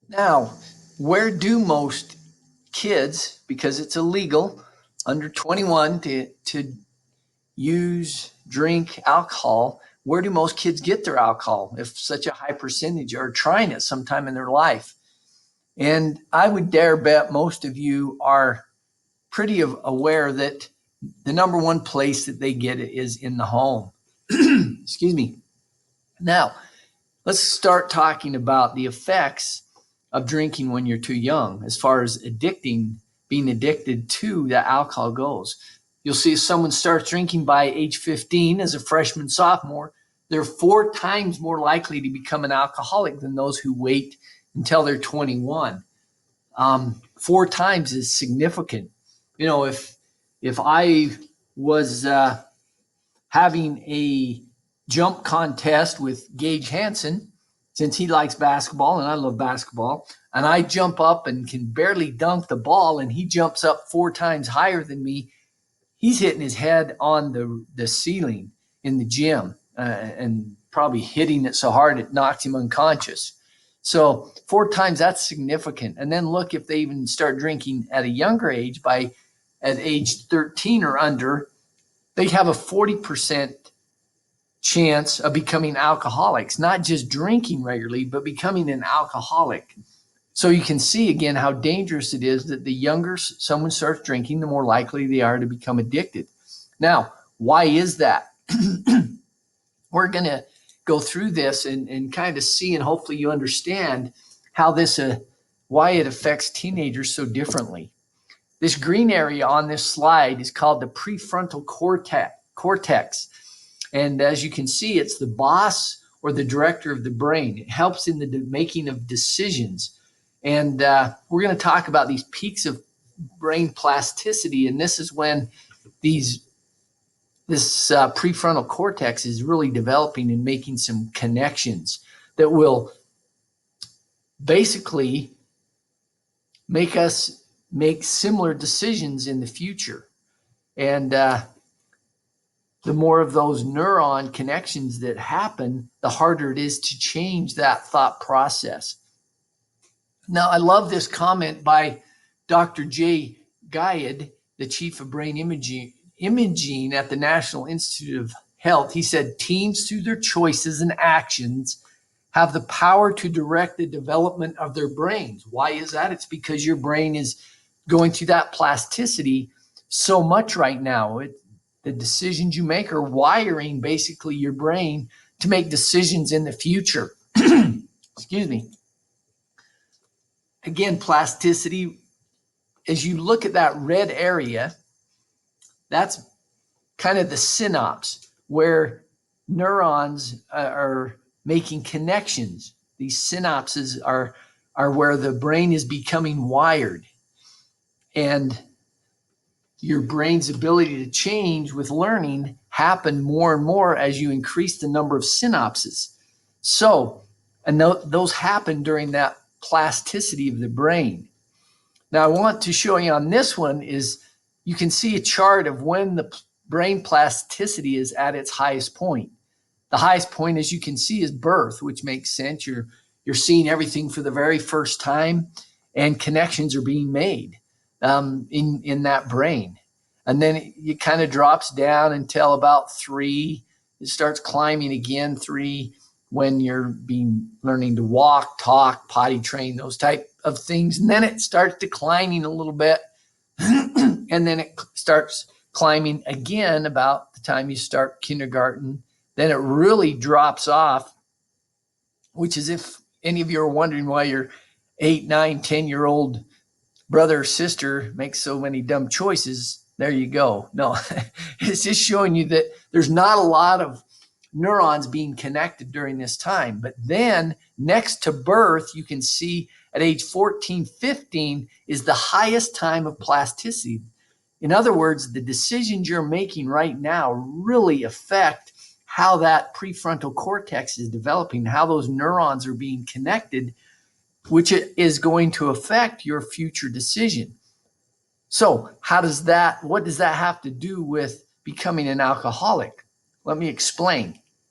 Now, where do most kids, because it's illegal under 21 to use, drink alcohol, where do most kids get their alcohol if such a high percentage are trying it sometime in their life? And I would dare bet most of you are pretty aware that the number one place that they get it is in the home. Excuse me. Now, let's start talking about the effects of drinking when you're too young, as far as being addicted to the alcohol goes. You'll see if someone starts drinking by age 15 as a freshman, sophomore, they're 4 times more likely to become an alcoholic than those who wait until they're 21. 4 times is significant. You know, if I was having a jump contest with Gage Hansen, since he likes basketball and I love basketball, and I jump up and can barely dunk the ball, and he jumps up 4 times higher than me, he's hitting his head on the ceiling in the gym and probably hitting it so hard it knocks him unconscious. So 4 times, that's significant. And then look, if they even start drinking at a younger age, at age 13 or under, they have a 40% chance of becoming alcoholics, not just drinking regularly, but becoming an alcoholic. So you can see again how dangerous it is that the younger someone starts drinking, the more likely they are to become addicted. Now, why is that? We're going to go through this and kind of see, and hopefully you understand how why it affects teenagers so differently. This green area on this slide is called the prefrontal cortex. And as you can see, it's the boss or the director of the brain. It helps in the making of decisions. And we're going to talk about these peaks of brain plasticity. And this is when this prefrontal cortex is really developing and making some connections that will basically make us make similar decisions in the future. And the more of those neuron connections that happen, the harder it is to change that thought process. Now, I love this comment by Dr. Jay Guyad, the chief of brain imaging at the National Institute of Health. He said, teens, through their choices and actions, have the power to direct the development of their brains. Why is that? It's because your brain is going through that plasticity so much right now. The decisions you make are wiring basically your brain to make decisions in the future. Excuse me. Again, plasticity, as you look at that red area, that's kind of the synapse where neurons are making connections. These synapses are where the brain is becoming wired. And your brain's ability to change with learning happen more and more as you increase the number of synapses. So, and those happen during that plasticity of the brain. Now, I want to show you on this one is you can see a chart of when the brain plasticity is at its highest point. The highest point, as you can see, is birth, which makes sense. You're seeing everything for the very first time, and connections are being made in that brain. And then it kind of drops down until about 3. It starts climbing again, 3, when you're learning to walk, talk, potty train, those type of things. And then it starts declining a little bit. And then it starts climbing again about the time you start kindergarten. Then it really drops off, which is, if any of you are wondering why your 8, 9, 10-year-old brother or sister makes so many dumb choices, there you go. No, it's just showing you that there's not a lot of neurons being connected during this time. But then next to birth, you can see at age 14, 15 is the highest time of plasticity. In other words, the decisions you're making right now really affect how that prefrontal cortex is developing, how those neurons are being connected, which is going to affect your future decision. So what does that have to do with becoming an alcoholic? Let me explain.